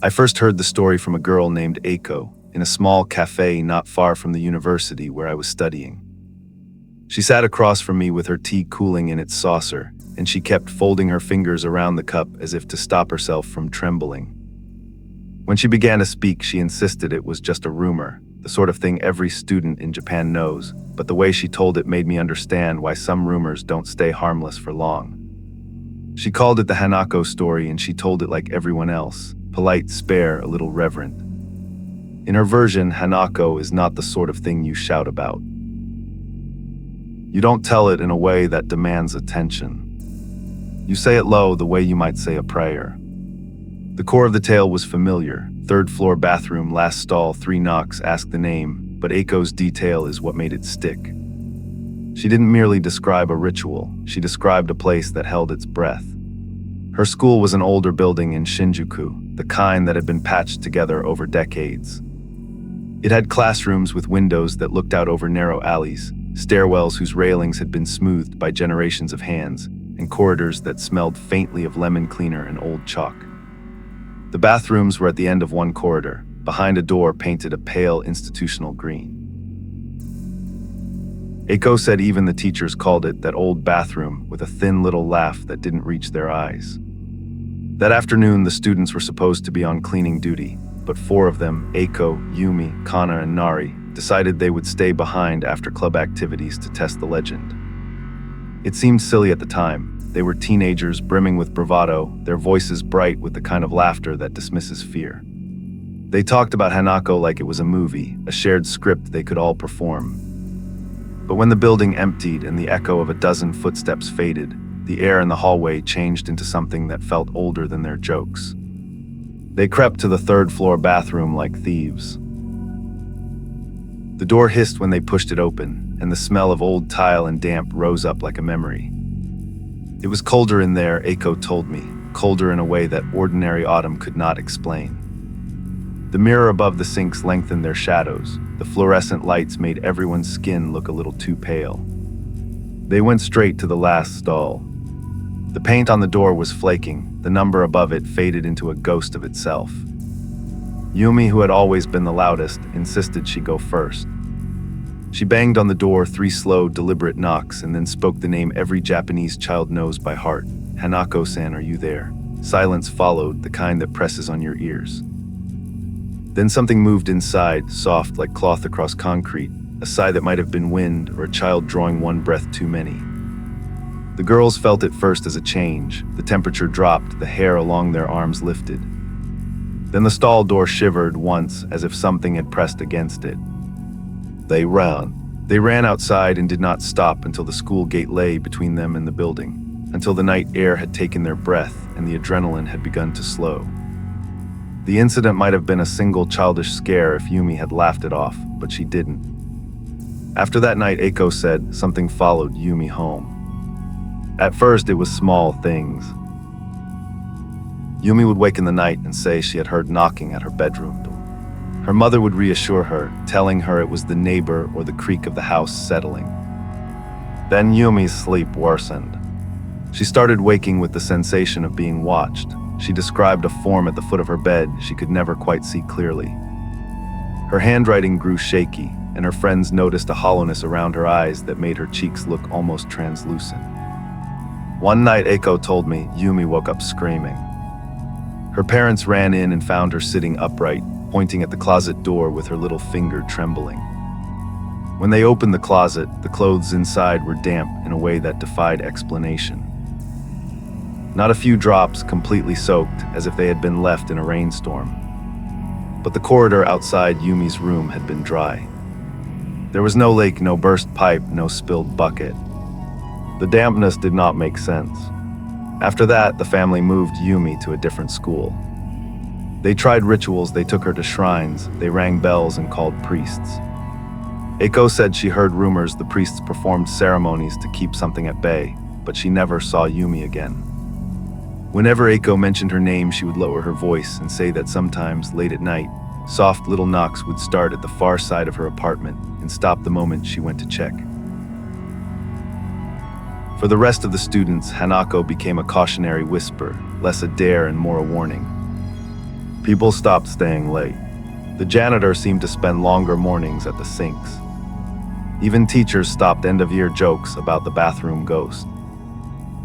I first heard the story from a girl named Eiko in a small cafe not far from the university where I was studying. She sat across from me with her tea cooling in its saucer, and she kept folding her fingers around the cup as if to stop herself from trembling. When she began to speak, she insisted it was just a rumor, the sort of thing every student in Japan knows, but the way she told it made me understand why some rumors don't stay harmless for long. She called it the Hanako story, and she told it like everyone else, polite, spare, a little reverent. In her version, Hanako is not the sort of thing you shout about. You don't tell it in a way that demands attention. You say it low, the way you might say a prayer. The core of the tale was familiar. Third floor bathroom, last stall, 3 knocks, ask the name, but Eiko's detail is what made it stick. She didn't merely describe a ritual, she described a place that held its breath. Her school was an older building in Shinjuku, the kind that had been patched together over decades. It had classrooms with windows that looked out over narrow alleys, stairwells whose railings had been smoothed by generations of hands, and corridors that smelled faintly of lemon cleaner and old chalk. The bathrooms were at the end of one corridor, behind a door painted a pale institutional green. Eiko said even the teachers called it that old bathroom with a thin little laugh that didn't reach their eyes. That afternoon, the students were supposed to be on cleaning duty, but 4 of them, Eiko, Yumi, Kana, and Nari, decided they would stay behind after club activities to test the legend. It seemed silly at the time. They were teenagers brimming with bravado, their voices bright with the kind of laughter that dismisses fear. They talked about Hanako like it was a movie, a shared script they could all perform. But when the building emptied and the echo of a dozen footsteps faded, the air in the hallway changed into something that felt older than their jokes. They crept to the 3rd floor bathroom like thieves. The door hissed when they pushed it open, and the smell of old tile and damp rose up like a memory. It was colder in there, Eiko told me, colder in a way that ordinary autumn could not explain. The mirror above the sinks lengthened their shadows. The fluorescent lights made everyone's skin look a little too pale. They went straight to the last stall. The paint on the door was flaking, the number above it faded into a ghost of itself. Yumi, who had always been the loudest, insisted she go first. She banged on the door 3 slow, deliberate knocks and then spoke the name every Japanese child knows by heart. Hanako-san, are you there? Silence followed, the kind that presses on your ears. Then something moved inside, soft like cloth across concrete, a sigh that might have been wind or a child drawing one breath too many. The girls felt it first as a change. The temperature dropped, the hair along their arms lifted. Then the stall door shivered once, as if something had pressed against it. They ran outside and did not stop until the school gate lay between them and the building, until the night air had taken their breath and the adrenaline had begun to slow. The incident might have been a single childish scare if Yumi had laughed it off, but she didn't. After that night, Eiko said, something followed Yumi home. At first, it was small things. Yumi would wake in the night and say she had heard knocking at her bedroom door. Her mother would reassure her, telling her it was the neighbor or the creak of the house settling. Then Yumi's sleep worsened. She started waking with the sensation of being watched. She described a form at the foot of her bed she could never quite see clearly. Her handwriting grew shaky, and her friends noticed a hollowness around her eyes that made her cheeks look almost translucent. One night, Eiko told me, Yumi woke up screaming. Her parents ran in and found her sitting upright, pointing at the closet door with her little finger trembling. When they opened the closet, the clothes inside were damp in a way that defied explanation. Not a few drops, completely soaked, as if they had been left in a rainstorm. But the corridor outside Yumi's room had been dry. There was no leak, no burst pipe, no spilled bucket. The dampness did not make sense. After that, the family moved Yumi to a different school. They tried rituals, they took her to shrines, they rang bells and called priests. Eiko said she heard rumors the priests performed ceremonies to keep something at bay, but she never saw Yumi again. Whenever Eiko mentioned her name, she would lower her voice and say that sometimes, late at night, soft little knocks would start at the far side of her apartment and stop the moment she went to check. For the rest of the students, Hanako became a cautionary whisper, less a dare and more a warning. People stopped staying late. The janitor seemed to spend longer mornings at the sinks. Even teachers stopped end-of-year jokes about the bathroom ghost.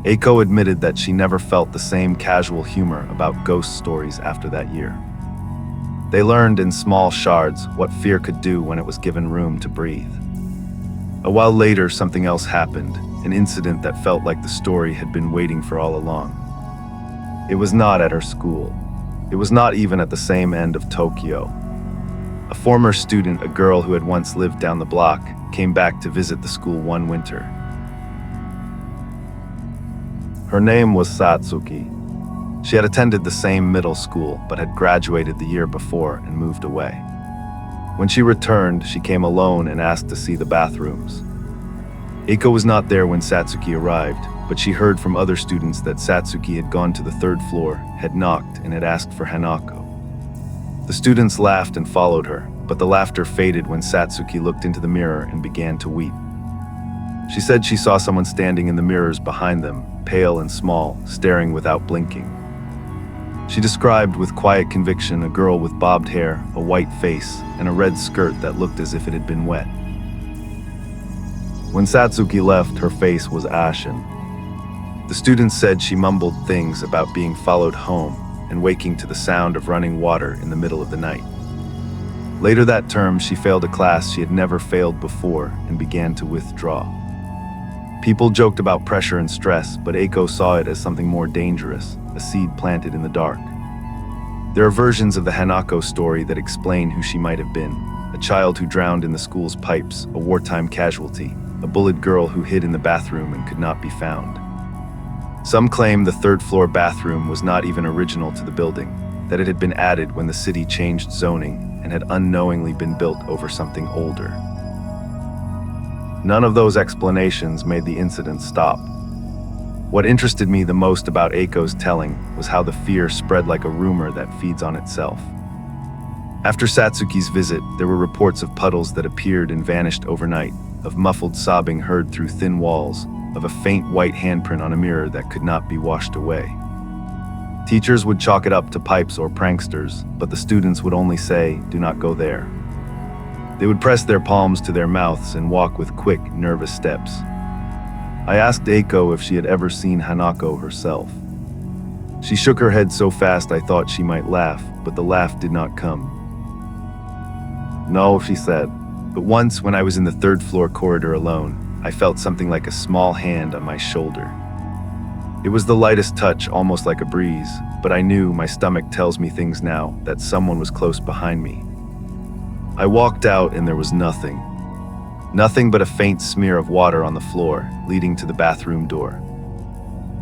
Eiko admitted that she never felt the same casual humor about ghost stories after that year. They learned in small shards what fear could do when it was given room to breathe. A while later, something else happened, an incident that felt like the story had been waiting for all along. It was not at her school. It was not even at the same end of Tokyo. A former student, a girl who had once lived down the block, came back to visit the school one winter. Her name was Satsuki. She had attended the same middle school, but had graduated the year before and moved away. When she returned, she came alone and asked to see the bathrooms. Eiko was not there when Satsuki arrived, but she heard from other students that Satsuki had gone to the third floor, had knocked, and had asked for Hanako. The students laughed and followed her, but the laughter faded when Satsuki looked into the mirror and began to weep. She said she saw someone standing in the mirrors behind them, pale and small, staring without blinking. She described with quiet conviction a girl with bobbed hair, a white face, and a red skirt that looked as if it had been wet. When Satsuki left, her face was ashen. The students said she mumbled things about being followed home and waking to the sound of running water in the middle of the night. Later that term, she failed a class she had never failed before and began to withdraw. People joked about pressure and stress, but Eiko saw it as something more dangerous, a seed planted in the dark. There are versions of the Hanako story that explain who she might have been: a child who drowned in the school's pipes, a wartime casualty, a bullied girl who hid in the bathroom and could not be found. Some claim the third-floor bathroom was not even original to the building, that it had been added when the city changed zoning and had unknowingly been built over something older. None of those explanations made the incident stop. What interested me the most about Eiko's telling was how the fear spread like a rumor that feeds on itself. After Satsuki's visit, there were reports of puddles that appeared and vanished overnight, of muffled sobbing heard through thin walls, of a faint white handprint on a mirror that could not be washed away. Teachers would chalk it up to pipes or pranksters, but the students would only say, "Do not go there." They would press their palms to their mouths and walk with quick, nervous steps. I asked Eiko if she had ever seen Hanako herself. She shook her head so fast I thought she might laugh, but the laugh did not come. "No," she said, "but once when I was in the third-floor corridor alone, I felt something like a small hand on my shoulder. It was the lightest touch, almost like a breeze, but I knew, my stomach tells me things now, that someone was close behind me. I walked out and there was nothing. Nothing but a faint smear of water on the floor, leading to the bathroom door."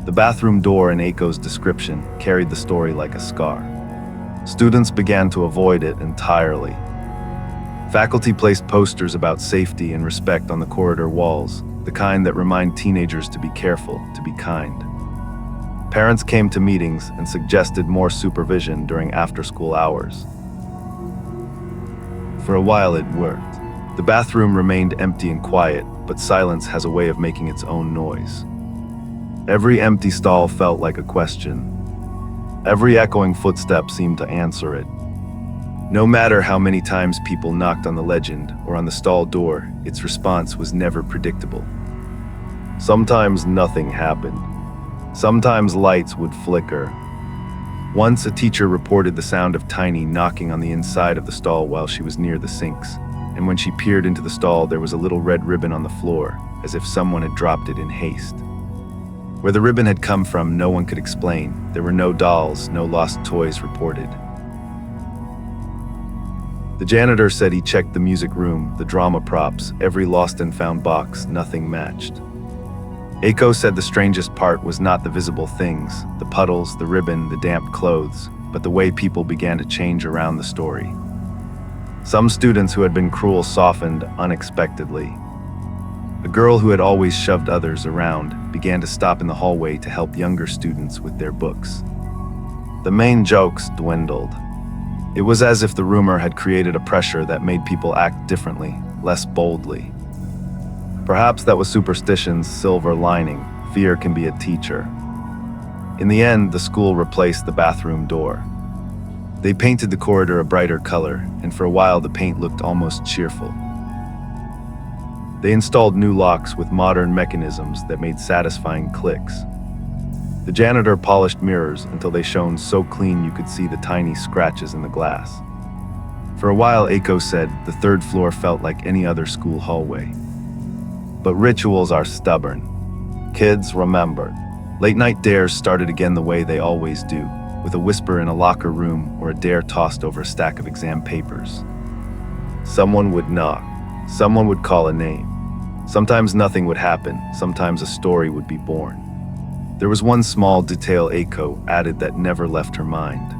The bathroom door in Eiko's description carried the story like a scar. Students began to avoid it entirely. Faculty placed posters about safety and respect on the corridor walls, the kind that remind teenagers to be careful, to be kind. Parents came to meetings and suggested more supervision during after-school hours. For a while it worked. The bathroom remained empty and quiet, but silence has a way of making its own noise. Every empty stall felt like a question. Every echoing footstep seemed to answer it. No matter how many times people knocked on the legend or on the stall door, its response was never predictable. Sometimes nothing happened. Sometimes lights would flicker. Once a teacher reported the sound of Tiny knocking on the inside of the stall while she was near the sinks, and when she peered into the stall there was a little red ribbon on the floor, as if someone had dropped it in haste. Where the ribbon had come from, no one could explain. There were no dolls, no lost toys reported. The janitor said he checked the music room, the drama props, every lost and found box, nothing matched. Eiko said the strangest part was not the visible things, the puddles, the ribbon, the damp clothes, but the way people began to change around the story. Some students who had been cruel softened unexpectedly. A girl who had always shoved others around began to stop in the hallway to help younger students with their books. The main jokes dwindled. It was as if the rumor had created a pressure that made people act differently, less boldly. Perhaps that was superstition's silver lining. Fear can be a teacher. In the end, the school replaced the bathroom door. They painted the corridor a brighter color, and for a while the paint looked almost cheerful. They installed new locks with modern mechanisms that made satisfying clicks. The janitor polished mirrors until they shone so clean you could see the tiny scratches in the glass. For a while, Eiko said, the third floor felt like any other school hallway. But rituals are stubborn. Kids, remember. Late-night dares started again the way they always do, with a whisper in a locker room or a dare tossed over a stack of exam papers. Someone would knock. Someone would call a name. Sometimes nothing would happen. Sometimes a story would be born. There was one small detail Eiko added that never left her mind.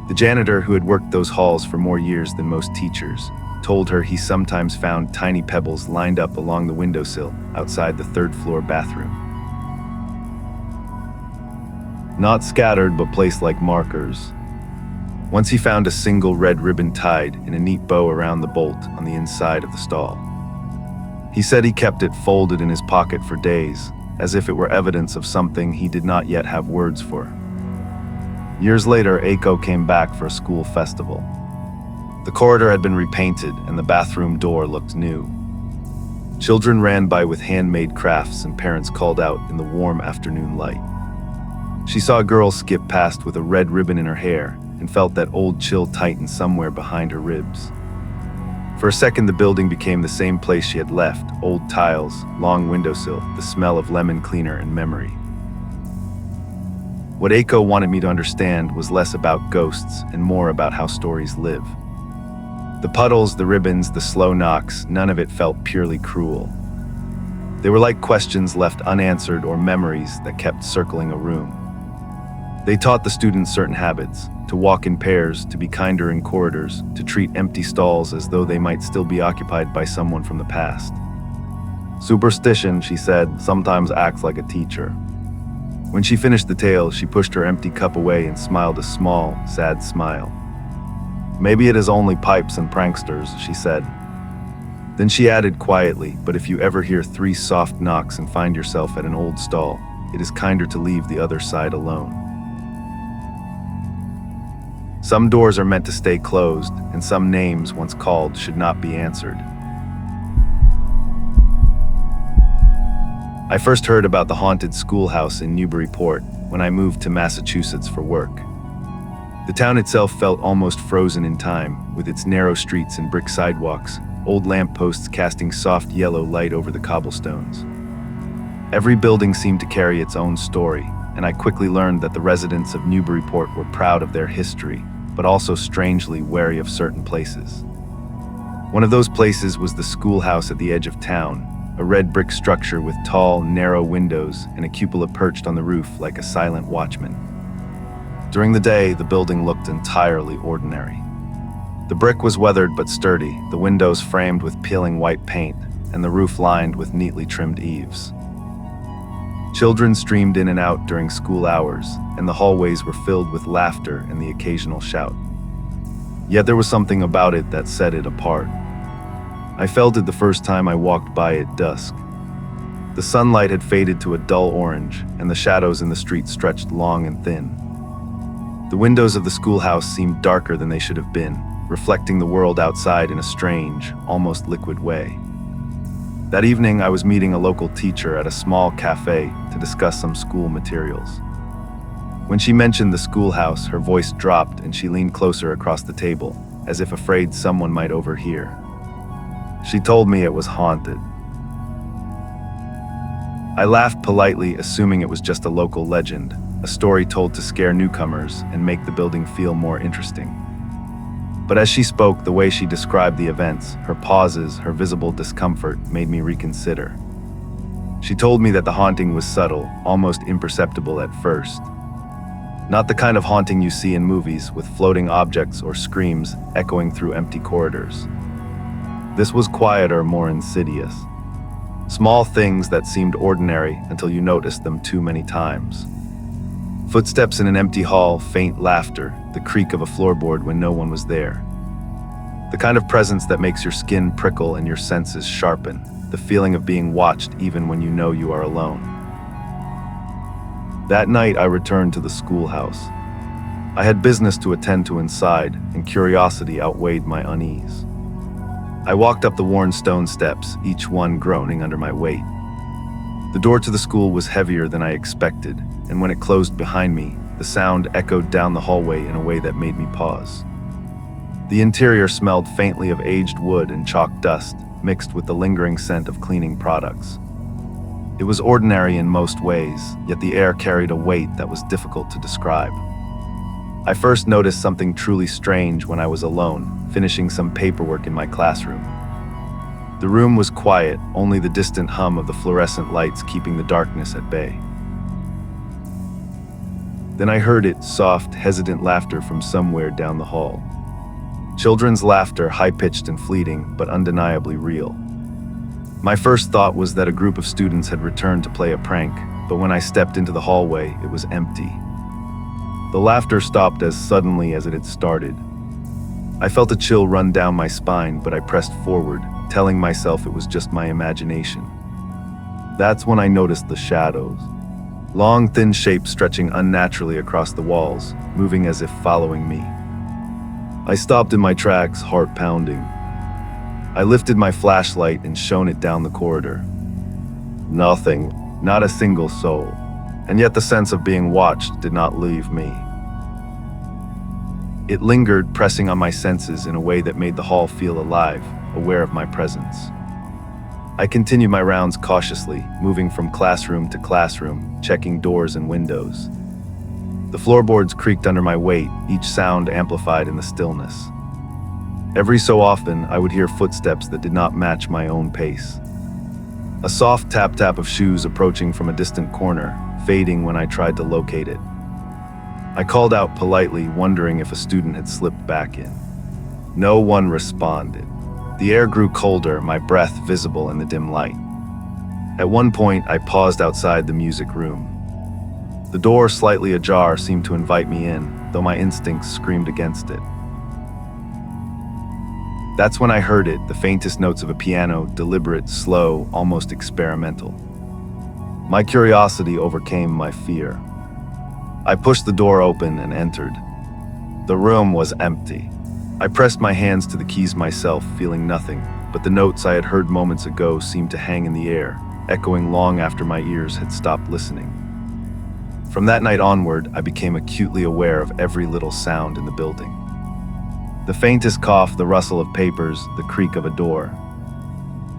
The janitor, who had worked those halls for more years than most teachers, told her he sometimes found tiny pebbles lined up along the windowsill outside the third-floor bathroom. Not scattered, but placed like markers. Once he found a single red ribbon tied in a neat bow around the bolt on the inside of the stall. He said he kept it folded in his pocket for days, as if it were evidence of something he did not yet have words for. Years later, Eiko came back for a school festival. The corridor had been repainted and the bathroom door looked new. Children ran by with handmade crafts and parents called out in the warm afternoon light. She saw a girl skip past with a red ribbon in her hair and felt that old chill tighten somewhere behind her ribs. For a second, the building became the same place she had left, old tiles, long windowsill, the smell of lemon cleaner and memory. What Eiko wanted me to understand was less about ghosts and more about how stories live. The puddles, the ribbons, the slow knocks, none of it felt purely cruel. They were like questions left unanswered or memories that kept circling a room. They taught the students certain habits, to walk in pairs, to be kinder in corridors, to treat empty stalls as though they might still be occupied by someone from the past. Superstition, she said, sometimes acts like a teacher. When she finished the tale, she pushed her empty cup away and smiled a small, sad smile. Maybe it is only pipes and pranksters, she said. Then she added quietly, but if you ever hear 3 soft knocks and find yourself at an old stall, it is kinder to leave the other side alone. Some doors are meant to stay closed, and some names, once called, should not be answered. I first heard about the Haunted Schoolhouse in Newburyport when I moved to Massachusetts for work. The town itself felt almost frozen in time, with its narrow streets and brick sidewalks, old lampposts casting soft yellow light over the cobblestones. Every building seemed to carry its own story, and I quickly learned that the residents of Newburyport were proud of their history, but also strangely wary of certain places. One of those places was the schoolhouse at the edge of town, a red brick structure with tall, narrow windows and a cupola perched on the roof like a silent watchman. During the day, the building looked entirely ordinary. The brick was weathered but sturdy, the windows framed with peeling white paint, and the roof lined with neatly trimmed eaves. Children streamed in and out during school hours, and the hallways were filled with laughter and the occasional shout. Yet there was something about it that set it apart. I felt it the first time I walked by at dusk. The sunlight had faded to a dull orange, and the shadows in the street stretched long and thin. The windows of the schoolhouse seemed darker than they should have been, reflecting the world outside in a strange, almost liquid way. That evening, I was meeting a local teacher at a small cafe to discuss some school materials. When she mentioned the schoolhouse, her voice dropped and she leaned closer across the table, as if afraid someone might overhear. She told me it was haunted. I laughed politely, assuming it was just a local legend, a story told to scare newcomers and make the building feel more interesting. But as she spoke, the way she described the events, her pauses, her visible discomfort, made me reconsider. She told me that the haunting was subtle, almost imperceptible at first. Not the kind of haunting you see in movies, with floating objects or screams echoing through empty corridors. This was quieter, more insidious. Small things that seemed ordinary until you noticed them too many times. Footsteps in an empty hall, faint laughter, the creak of a floorboard when no one was there. The kind of presence that makes your skin prickle and your senses sharpen, the feeling of being watched even when you know you are alone. That night, I returned to the schoolhouse. I had business to attend to inside, and curiosity outweighed my unease. I walked up the worn stone steps, each one groaning under my weight. The door to the school was heavier than I expected, and when it closed behind me, the sound echoed down the hallway in a way that made me pause. The interior smelled faintly of aged wood and chalk dust, mixed with the lingering scent of cleaning products. It was ordinary in most ways, yet the air carried a weight that was difficult to describe. I first noticed something truly strange when I was alone, finishing some paperwork in my classroom. The room was quiet, only the distant hum of the fluorescent lights keeping the darkness at bay. Then I heard it, soft, hesitant laughter from somewhere down the hall. Children's laughter, high-pitched and fleeting, but undeniably real. My first thought was that a group of students had returned to play a prank, but when I stepped into the hallway, it was empty. The laughter stopped as suddenly as it had started. I felt a chill run down my spine, but I pressed forward, telling myself it was just my imagination. That's when I noticed the shadows. Long, thin shapes stretching unnaturally across the walls, moving as if following me. I stopped in my tracks, heart pounding. I lifted my flashlight and shone it down the corridor. Nothing, not a single soul. And yet the sense of being watched did not leave me. It lingered, pressing on my senses in a way that made the hall feel alive, aware of my presence. I continued my rounds cautiously, moving from classroom to classroom, checking doors and windows. The floorboards creaked under my weight, each sound amplified in the stillness. Every so often, I would hear footsteps that did not match my own pace. A soft tap-tap of shoes approaching from a distant corner, fading when I tried to locate it. I called out politely, wondering if a student had slipped back in. No one responded. The air grew colder, my breath visible in the dim light. At one point, I paused outside the music room. The door, slightly ajar, seemed to invite me in, though my instincts screamed against it. That's when I heard it, the faintest notes of a piano, deliberate, slow, almost experimental. My curiosity overcame my fear. I pushed the door open and entered. The room was empty. I pressed my hands to the keys myself, feeling nothing, but the notes I had heard moments ago seemed to hang in the air, echoing long after my ears had stopped listening. From that night onward, I became acutely aware of every little sound in the building. The faintest cough, the rustle of papers, the creak of a door.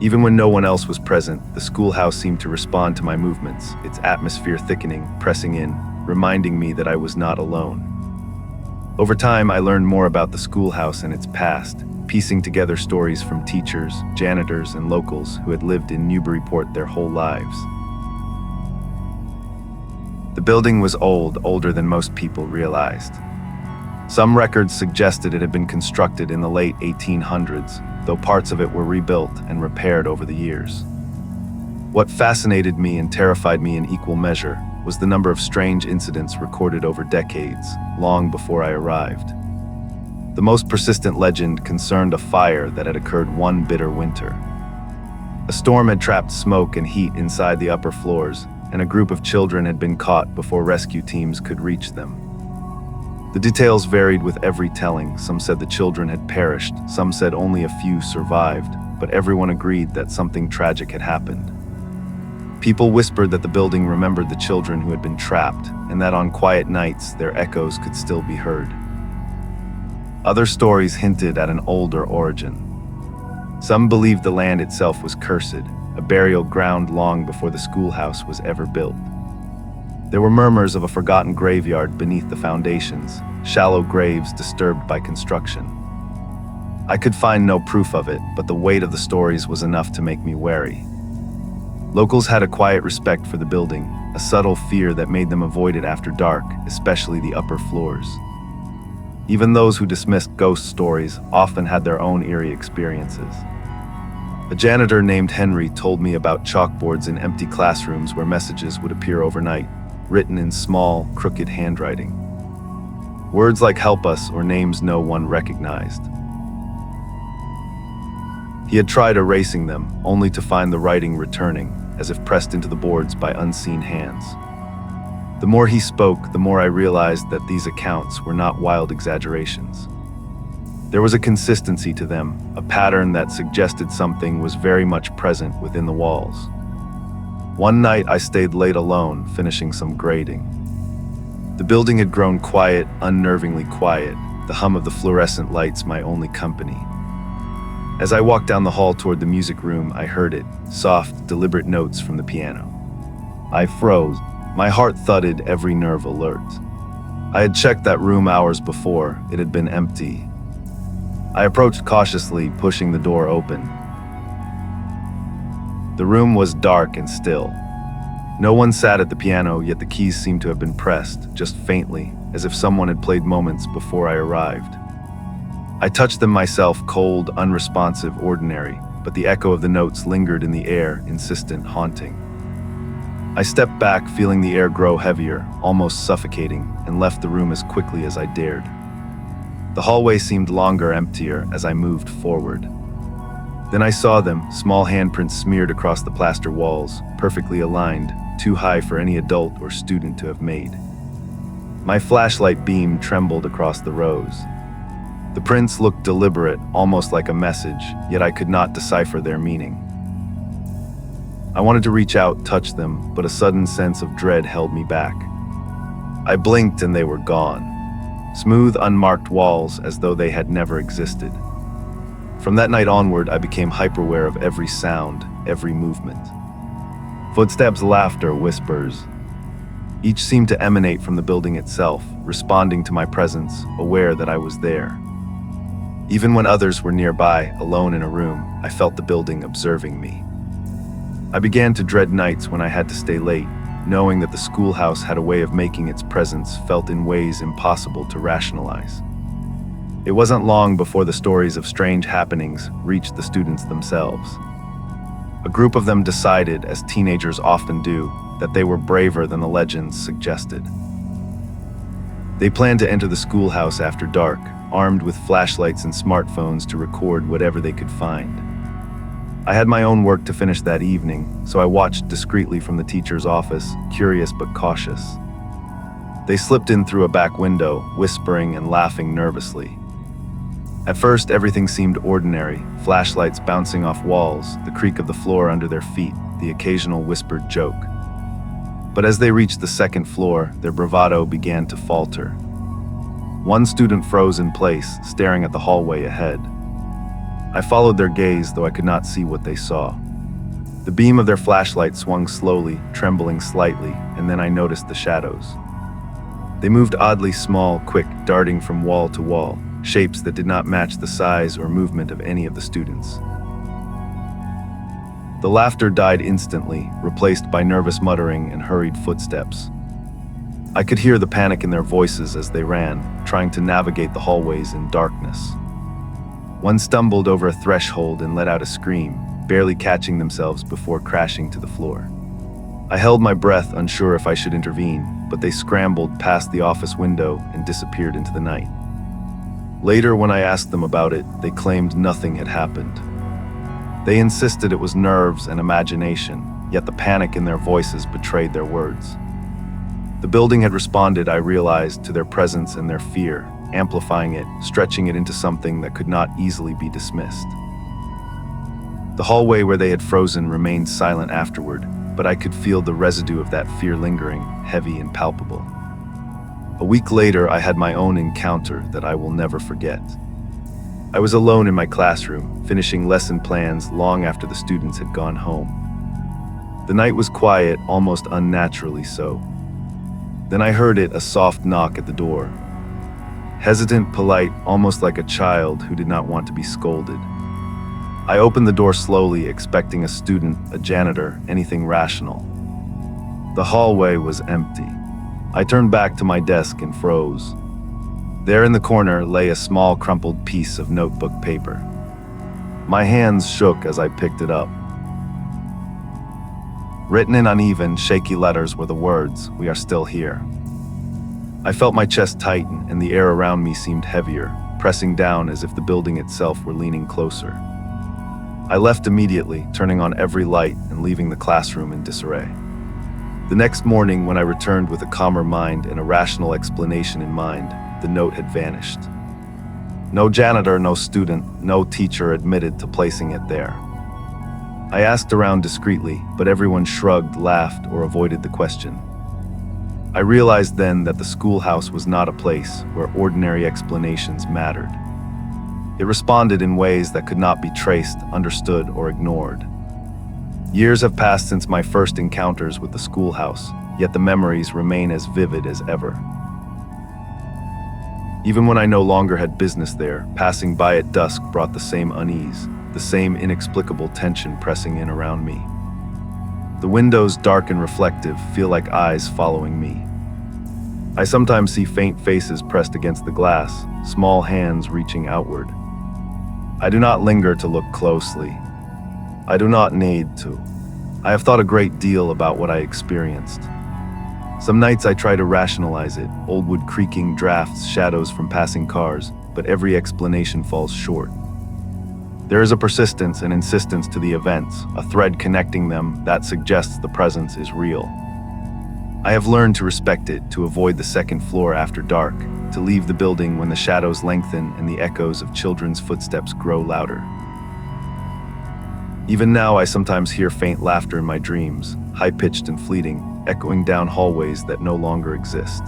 Even when no one else was present, the schoolhouse seemed to respond to my movements, its atmosphere thickening, pressing in, reminding me that I was not alone. Over time, I learned more about the schoolhouse and its past, piecing together stories from teachers, janitors, and locals who had lived in Newburyport their whole lives. The building was old, older than most people realized. Some records suggested it had been constructed in the late 1800s, though parts of it were rebuilt and repaired over the years. What fascinated me and terrified me in equal measure was the number of strange incidents recorded over decades, long before I arrived. The most persistent legend concerned a fire that had occurred one bitter winter. A storm had trapped smoke and heat inside the upper floors, and a group of children had been caught before rescue teams could reach them. The details varied with every telling. Some said the children had perished, some said only a few survived, but everyone agreed that something tragic had happened. People whispered that the building remembered the children who had been trapped, and that on quiet nights their echoes could still be heard. Other stories hinted at an older origin. Some believed the land itself was cursed, a burial ground long before the schoolhouse was ever built. There were murmurs of a forgotten graveyard beneath the foundations, shallow graves disturbed by construction. I could find no proof of it, but the weight of the stories was enough to make me wary. Locals had a quiet respect for the building, a subtle fear that made them avoid it after dark, especially the upper floors. Even those who dismissed ghost stories often had their own eerie experiences. A janitor named Henry told me about chalkboards in empty classrooms where messages would appear overnight, written in small, crooked handwriting. Words like "help us" or names no one recognized. He had tried erasing them, only to find the writing returning, as if pressed into the boards by unseen hands. The more he spoke, the more I realized that these accounts were not wild exaggerations. There was a consistency to them, a pattern that suggested something was very much present within the walls. One night I stayed late alone, finishing some grading. The building had grown quiet, unnervingly quiet, the hum of the fluorescent lights my only company. As I walked down the hall toward the music room, I heard it, soft, deliberate notes from the piano. I froze. My heart thudded, every nerve alert. I had checked that room hours before. It had been empty. I approached cautiously, pushing the door open. The room was dark and still. No one sat at the piano, yet the keys seemed to have been pressed, just faintly, as if someone had played moments before I arrived. I touched them myself, cold, unresponsive, ordinary, but the echo of the notes lingered in the air, insistent, haunting. I stepped back, feeling the air grow heavier, almost suffocating, and left the room as quickly as I dared. The hallway seemed longer, emptier, as I moved forward. Then I saw them, small handprints smeared across the plaster walls, perfectly aligned, too high for any adult or student to have made. My flashlight beam trembled across the rows. The prints looked deliberate, almost like a message, yet I could not decipher their meaning. I wanted to reach out, touch them, but a sudden sense of dread held me back. I blinked and they were gone. Smooth, unmarked walls, as though they had never existed. From that night onward, I became hyper-aware of every sound, every movement. Footsteps, laughter, whispers. Each seemed to emanate from the building itself, responding to my presence, aware that I was there. Even when others were nearby, alone in a room, I felt the building observing me. I began to dread nights when I had to stay late, knowing that the schoolhouse had a way of making its presence felt in ways impossible to rationalize. It wasn't long before the stories of strange happenings reached the students themselves. A group of them decided, as teenagers often do, that they were braver than the legends suggested. They planned to enter the schoolhouse after dark, armed with flashlights and smartphones to record whatever they could find. I had my own work to finish that evening, so I watched discreetly from the teacher's office, curious but cautious. They slipped in through a back window, whispering and laughing nervously. At first, everything seemed ordinary, flashlights bouncing off walls, the creak of the floor under their feet, the occasional whispered joke. But as they reached the second floor, their bravado began to falter. One student froze in place, staring at the hallway ahead. I followed their gaze, though I could not see what they saw. The beam of their flashlight swung slowly, trembling slightly, and then I noticed the shadows. They moved oddly small, quick, darting from wall to wall, shapes that did not match the size or movement of any of the students. The laughter died instantly, replaced by nervous muttering and hurried footsteps. I could hear the panic in their voices as they ran, trying to navigate the hallways in darkness. One stumbled over a threshold and let out a scream, barely catching themselves before crashing to the floor. I held my breath, unsure if I should intervene, but they scrambled past the office window and disappeared into the night. Later, when I asked them about it, they claimed nothing had happened. They insisted it was nerves and imagination, yet the panic in their voices betrayed their words. The building had responded, I realized, to their presence and their fear, amplifying it, stretching it into something that could not easily be dismissed. The hallway where they had frozen remained silent afterward, but I could feel the residue of that fear lingering, heavy and palpable. A week later, I had my own encounter that I will never forget. I was alone in my classroom, finishing lesson plans long after the students had gone home. The night was quiet, almost unnaturally so. Then I heard it, a soft knock at the door. Hesitant, polite, almost like a child who did not want to be scolded. I opened the door slowly, expecting a student, a janitor, anything rational. The hallway was empty. I turned back to my desk and froze. There in the corner lay a small crumpled piece of notebook paper. My hands shook as I picked it up. Written in uneven, shaky letters were the words, "We are still here." I felt my chest tighten and the air around me seemed heavier, pressing down as if the building itself were leaning closer. I left immediately, turning on every light and leaving the classroom in disarray. The next morning, when I returned with a calmer mind and a rational explanation in mind, the note had vanished. No janitor, no student, no teacher admitted to placing it there. I asked around discreetly, but everyone shrugged, laughed, or avoided the question. I realized then that the schoolhouse was not a place where ordinary explanations mattered. It responded in ways that could not be traced, understood, or ignored. Years have passed since my first encounters with the schoolhouse, yet the memories remain as vivid as ever. Even when I no longer had business there, passing by at dusk brought the same unease, the same inexplicable tension pressing in around me. The windows, dark and reflective, feel like eyes following me. I sometimes see faint faces pressed against the glass, small hands reaching outward. I do not linger to look closely. I do not need to. I have thought a great deal about what I experienced. Some nights I try to rationalize it, old wood creaking, drafts, shadows from passing cars, but every explanation falls short. There is a persistence and insistence to the events, a thread connecting them that suggests the presence is real. I have learned to respect it, to avoid the second floor after dark, to leave the building when the shadows lengthen and the echoes of children's footsteps grow louder. Even now, I sometimes hear faint laughter in my dreams, high-pitched and fleeting, echoing down hallways that no longer exist.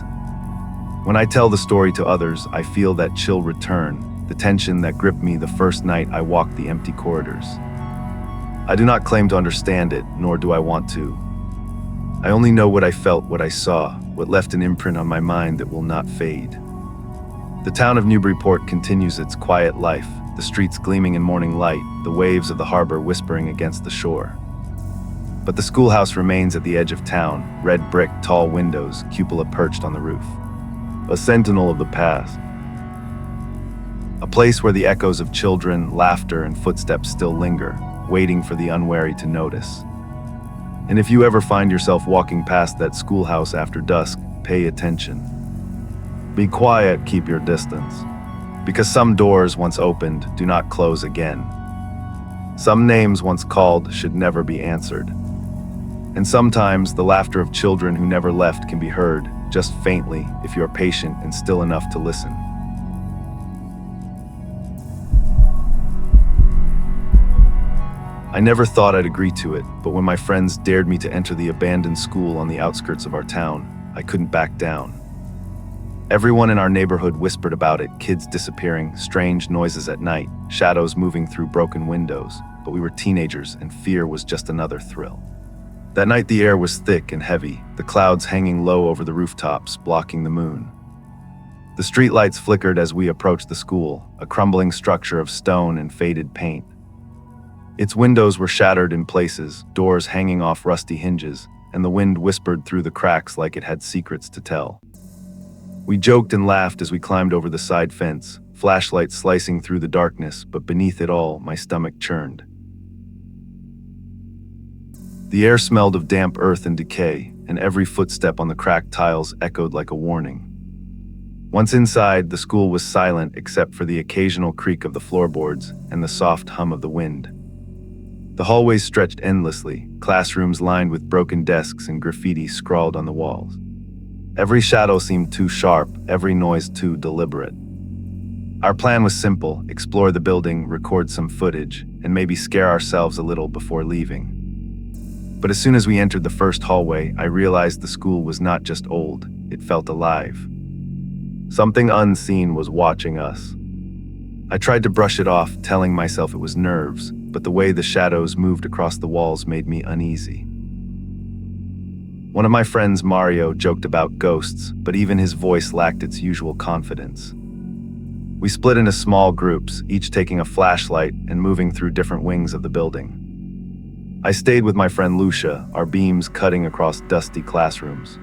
When I tell the story to others, I feel that chill return, the tension that gripped me the first night I walked the empty corridors. I do not claim to understand it, nor do I want to. I only know what I felt, what I saw, what left an imprint on my mind that will not fade. The town of Newburyport continues its quiet life, the streets gleaming in morning light, the waves of the harbor whispering against the shore. But the schoolhouse remains at the edge of town, red brick, tall windows, cupola perched on the roof. A sentinel of the past. A place where the echoes of children, laughter, and footsteps still linger, waiting for the unwary to notice. And if you ever find yourself walking past that schoolhouse after dusk, pay attention. Be quiet, keep your distance. Because some doors once opened do not close again. Some names once called should never be answered. And sometimes the laughter of children who never left can be heard, just faintly, if you are patient and still enough to listen. I never thought I'd agree to it, but when my friends dared me to enter the abandoned school on the outskirts of our town, I couldn't back down. Everyone in our neighborhood whispered about it, kids disappearing, strange noises at night, shadows moving through broken windows, but we were teenagers and fear was just another thrill. That night the air was thick and heavy, the clouds hanging low over the rooftops, blocking the moon. The streetlights flickered as we approached the school, a crumbling structure of stone and faded paint. Its windows were shattered in places, doors hanging off rusty hinges, and the wind whispered through the cracks like it had secrets to tell. We joked and laughed as we climbed over the side fence, flashlights slicing through the darkness, but beneath it all, my stomach churned. The air smelled of damp earth and decay, and every footstep on the cracked tiles echoed like a warning. Once inside, the school was silent except for the occasional creak of the floorboards and the soft hum of the wind. The hallways stretched endlessly, classrooms lined with broken desks and graffiti scrawled on the walls. Every shadow seemed too sharp, every noise too deliberate. Our plan was simple: explore the building, record some footage, and maybe scare ourselves a little before leaving. But as soon as we entered the first hallway, I realized the school was not just old, it felt alive. Something unseen was watching us. I tried to brush it off, telling myself it was nerves, but the way the shadows moved across the walls made me uneasy. One of my friends, Mario, joked about ghosts, but even his voice lacked its usual confidence. We split into small groups, each taking a flashlight and moving through different wings of the building. I stayed with my friend Lucia, our beams cutting across dusty classrooms.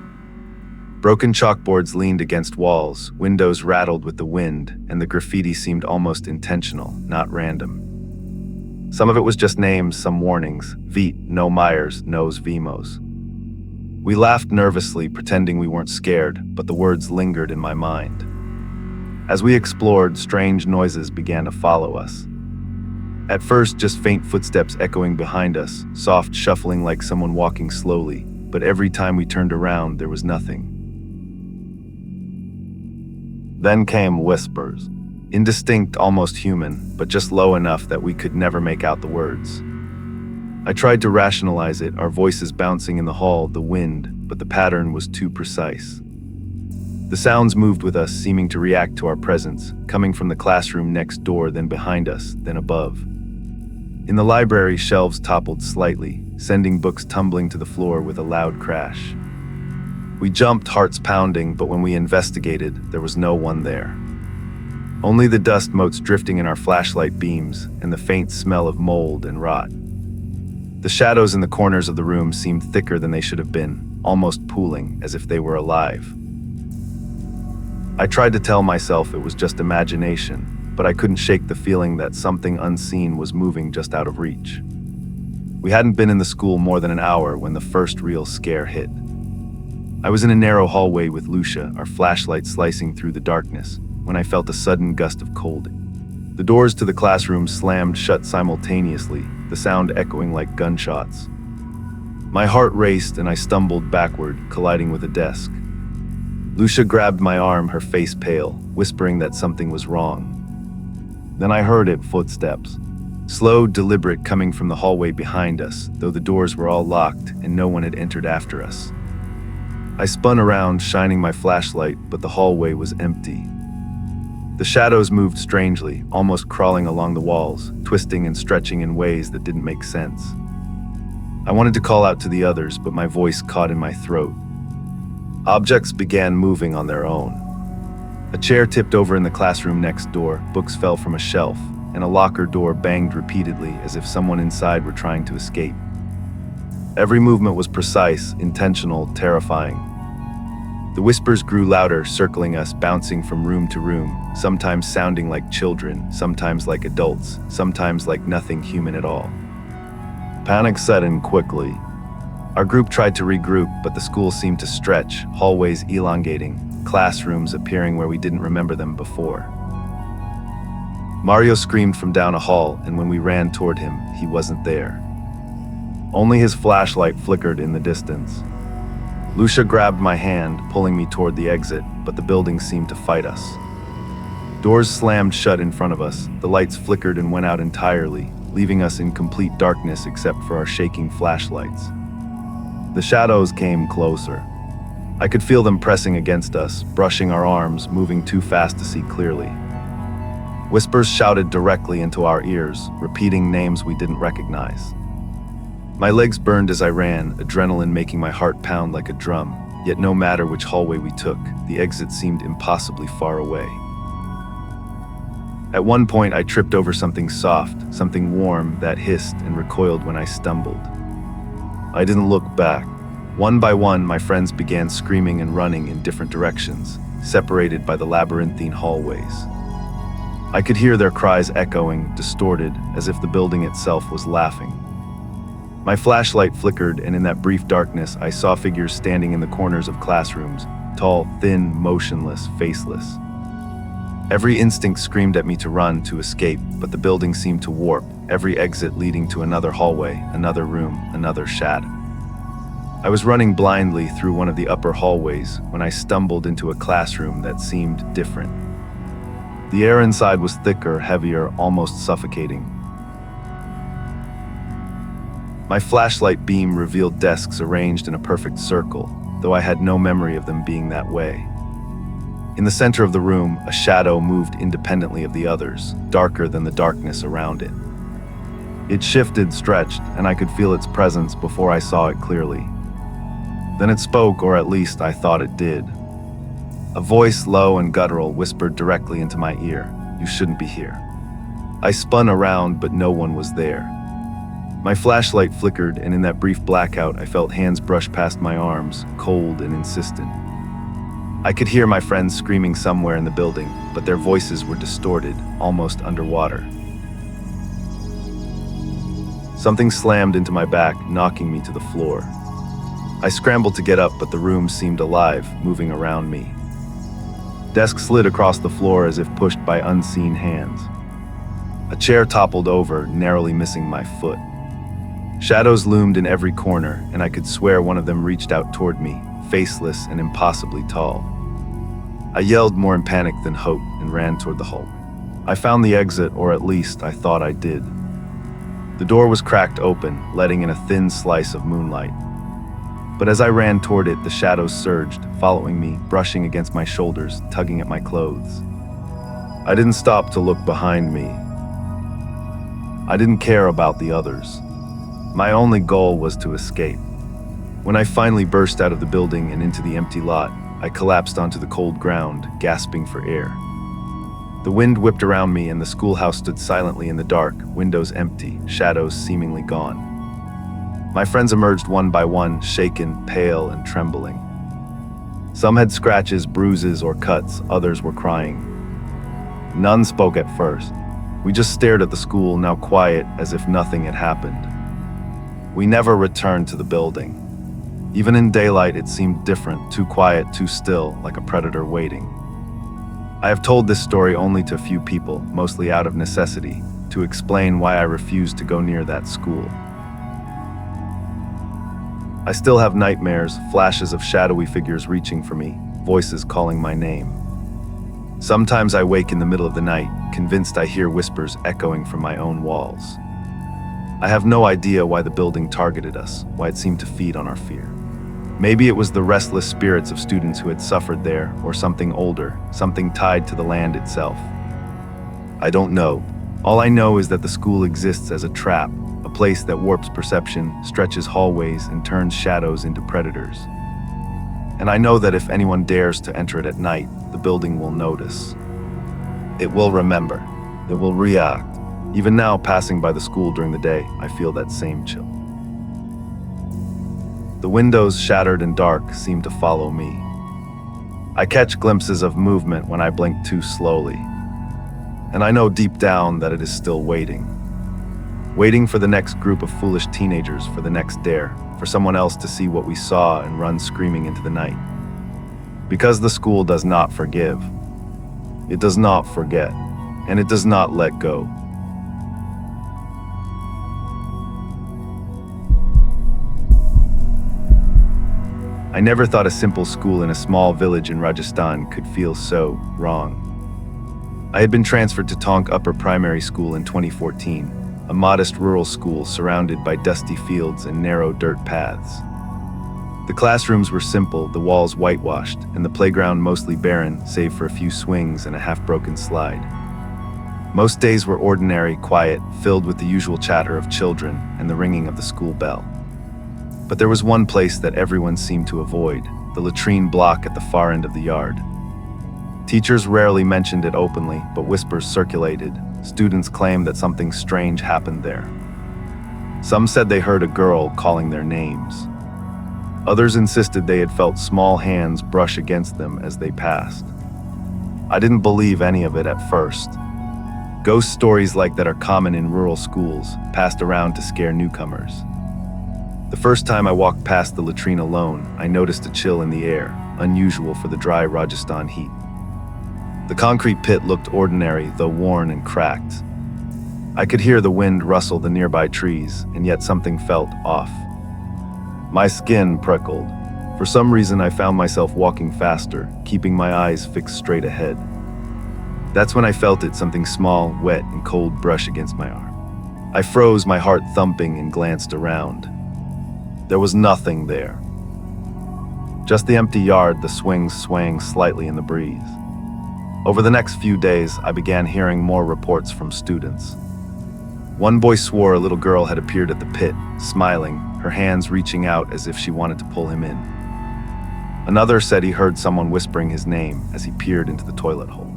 Broken chalkboards leaned against walls, windows rattled with the wind, and the graffiti seemed almost intentional, not random. Some of it was just names, some warnings: Veet, no Myers, nos Vimos. We laughed nervously, pretending we weren't scared, but the words lingered in my mind. As we explored, strange noises began to follow us. At first, just faint footsteps echoing behind us, soft shuffling like someone walking slowly, but every time we turned around, there was nothing. Then came whispers. Indistinct, almost human, but just low enough that we could never make out the words. I tried to rationalize it, our voices bouncing in the hall, the wind, but the pattern was too precise. The sounds moved with us, seeming to react to our presence, coming from the classroom next door, then behind us, then above. In the library, shelves toppled slightly, sending books tumbling to the floor with a loud crash. We jumped, hearts pounding, but when we investigated, there was no one there. Only the dust motes drifting in our flashlight beams and the faint smell of mold and rot. The shadows in the corners of the room seemed thicker than they should have been, almost pooling, as if they were alive. I tried to tell myself it was just imagination, but I couldn't shake the feeling that something unseen was moving just out of reach. We hadn't been in the school more than an hour when the first real scare hit. I was in a narrow hallway with Lucia, our flashlight slicing through the darkness, when I felt a sudden gust of cold. The doors to the classroom slammed shut simultaneously, the sound echoing like gunshots. My heart raced and I stumbled backward, colliding with a desk. Lucia grabbed my arm, her face pale, whispering that something was wrong. Then I heard it, footsteps. Slow, deliberate, coming from the hallway behind us, though the doors were all locked and no one had entered after us. I spun around, shining my flashlight, but the hallway was empty. The shadows moved strangely, almost crawling along the walls, twisting and stretching in ways that didn't make sense. I wanted to call out to the others, but my voice caught in my throat. Objects began moving on their own. A chair tipped over in the classroom next door, books fell from a shelf, and a locker door banged repeatedly as if someone inside were trying to escape. Every movement was precise, intentional, terrifying. The whispers grew louder, circling us, bouncing from room to room, sometimes sounding like children, sometimes like adults, sometimes like nothing human at all. Panic set in quickly. Our group tried to regroup, but the school seemed to stretch, hallways elongating, classrooms appearing where we didn't remember them before. Mario screamed from down a hall, and when we ran toward him, he wasn't there. Only his flashlight flickered in the distance. Lucia grabbed my hand, pulling me toward the exit, but the building seemed to fight us. Doors slammed shut in front of us, the lights flickered and went out entirely, leaving us in complete darkness except for our shaking flashlights. The shadows came closer. I could feel them pressing against us, brushing our arms, moving too fast to see clearly. Whispers shouted directly into our ears, repeating names we didn't recognize. My legs burned as I ran, adrenaline making my heart pound like a drum, yet no matter which hallway we took, the exit seemed impossibly far away. At one point, I tripped over something soft, something warm that hissed and recoiled when I stumbled. I didn't look back. One by one, my friends began screaming and running in different directions, separated by the labyrinthine hallways. I could hear their cries echoing, distorted, as if the building itself was laughing. My flashlight flickered, and in that brief darkness, I saw figures standing in the corners of classrooms, tall, thin, motionless, faceless. Every instinct screamed at me to run, to escape, but the building seemed to warp, every exit leading to another hallway, another room, another shadow. I was running blindly through one of the upper hallways when I stumbled into a classroom that seemed different. The air inside was thicker, heavier, almost suffocating. My flashlight beam revealed desks arranged in a perfect circle, though I had no memory of them being that way. In the center of the room, a shadow moved independently of the others, darker than the darkness around it. It shifted, stretched, and I could feel its presence before I saw it clearly. Then it spoke, or at least I thought it did. A voice, low and guttural, whispered directly into my ear, "You shouldn't be here." I spun around, but no one was there. My flashlight flickered, and in that brief blackout, I felt hands brush past my arms, cold and insistent. I could hear my friends screaming somewhere in the building, but their voices were distorted, almost underwater. Something slammed into my back, knocking me to the floor. I scrambled to get up, but the room seemed alive, moving around me. Desks slid across the floor as if pushed by unseen hands. A chair toppled over, narrowly missing my foot. Shadows loomed in every corner, and I could swear one of them reached out toward me, faceless and impossibly tall. I yelled more in panic than hope and ran toward the hall. I found the exit, or at least I thought I did. The door was cracked open, letting in a thin slice of moonlight. But as I ran toward it, the shadows surged, following me, brushing against my shoulders, tugging at my clothes. I didn't stop to look behind me. I didn't care about the others. My only goal was to escape. When I finally burst out of the building and into the empty lot, I collapsed onto the cold ground, gasping for air. The wind whipped around me and the schoolhouse stood silently in the dark, windows empty, shadows seemingly gone. My friends emerged one by one, shaken, pale, and trembling. Some had scratches, bruises, or cuts, others were crying. None spoke at first. We just stared at the school, now quiet, as if nothing had happened. We never returned to the building. Even in daylight, it seemed different, too quiet, too still, like a predator waiting. I have told this story only to a few people, mostly out of necessity, to explain why I refused to go near that school. I still have nightmares, flashes of shadowy figures reaching for me, voices calling my name. Sometimes I wake in the middle of the night, convinced I hear whispers echoing from my own walls. I have no idea why the building targeted us, why it seemed to feed on our fear. Maybe it was the restless spirits of students who had suffered there, or something older, something tied to the land itself. I don't know. All I know is that the school exists as a trap, a place that warps perception, stretches hallways, and turns shadows into predators. And I know that if anyone dares to enter it at night, the building will notice. It will remember. It will react. Even now, passing by the school during the day, I feel that same chill. The windows, shattered and dark, seem to follow me. I catch glimpses of movement when I blink too slowly. And I know deep down that it is still waiting. Waiting for the next group of foolish teenagers, for the next dare, for someone else to see what we saw and run screaming into the night. Because the school does not forgive. It does not forget. And it does not let go. I never thought a simple school in a small village in Rajasthan could feel so wrong. I had been transferred to Tonk Upper Primary School in 2014, a modest rural school surrounded by dusty fields and narrow dirt paths. The classrooms were simple, the walls whitewashed, and the playground mostly barren, save for a few swings and a half-broken slide. Most days were ordinary, quiet, filled with the usual chatter of children and the ringing of the school bell. But there was one place that everyone seemed to avoid, the latrine block at the far end of the yard. Teachers rarely mentioned it openly, but whispers circulated. Students claimed that something strange happened there. Some said they heard a girl calling their names. Others insisted they had felt small hands brush against them as they passed. I didn't believe any of it at first. Ghost stories like that are common in rural schools, passed around to scare newcomers. The first time I walked past the latrine alone, I noticed a chill in the air, unusual for the dry Rajasthan heat. The concrete pit looked ordinary, though worn and cracked. I could hear the wind rustle the nearby trees, and yet something felt off. My skin prickled. For some reason, I found myself walking faster, keeping my eyes fixed straight ahead. That's when I felt it, something small, wet, and cold brush against my arm. I froze, my heart thumping, and glanced around. There was nothing there. Just the empty yard, the swings swaying slightly in the breeze. Over the next few days, I began hearing more reports from students. One boy swore a little girl had appeared at the pit, smiling, her hands reaching out as if she wanted to pull him in. Another said he heard someone whispering his name as he peered into the toilet hole.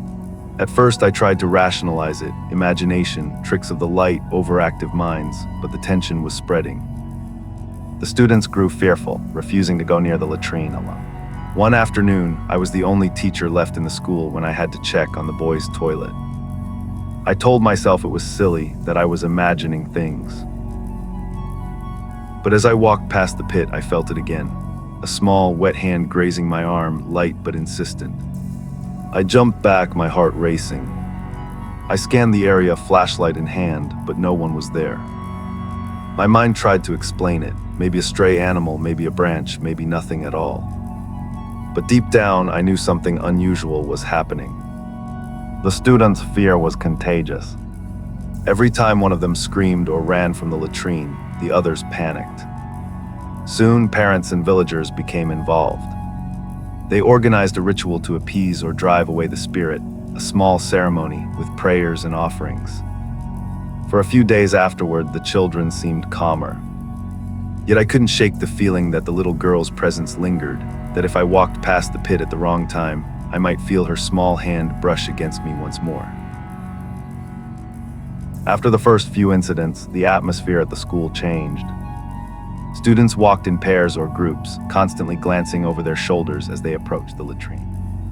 At first, I tried to rationalize it, imagination, tricks of the light, overactive minds, but the tension was spreading. The students grew fearful, refusing to go near the latrine alone. One afternoon, I was the only teacher left in the school when I had to check on the boys' toilet. I told myself it was silly, that I was imagining things. But as I walked past the pit, I felt it again. A small, wet hand grazing my arm, light but insistent. I jumped back, my heart racing. I scanned the area, flashlight in hand, but no one was there. My mind tried to explain it. Maybe a stray animal, maybe a branch, maybe nothing at all. But deep down, I knew something unusual was happening. The students' fear was contagious. Every time one of them screamed or ran from the latrine, the others panicked. Soon, parents and villagers became involved. They organized a ritual to appease or drive away the spirit, a small ceremony with prayers and offerings. For a few days afterward, the children seemed calmer. Yet I couldn't shake the feeling that the little girl's presence lingered, that if I walked past the pit at the wrong time, I might feel her small hand brush against me once more. After the first few incidents, the atmosphere at the school changed. Students walked in pairs or groups, constantly glancing over their shoulders as they approached the latrine.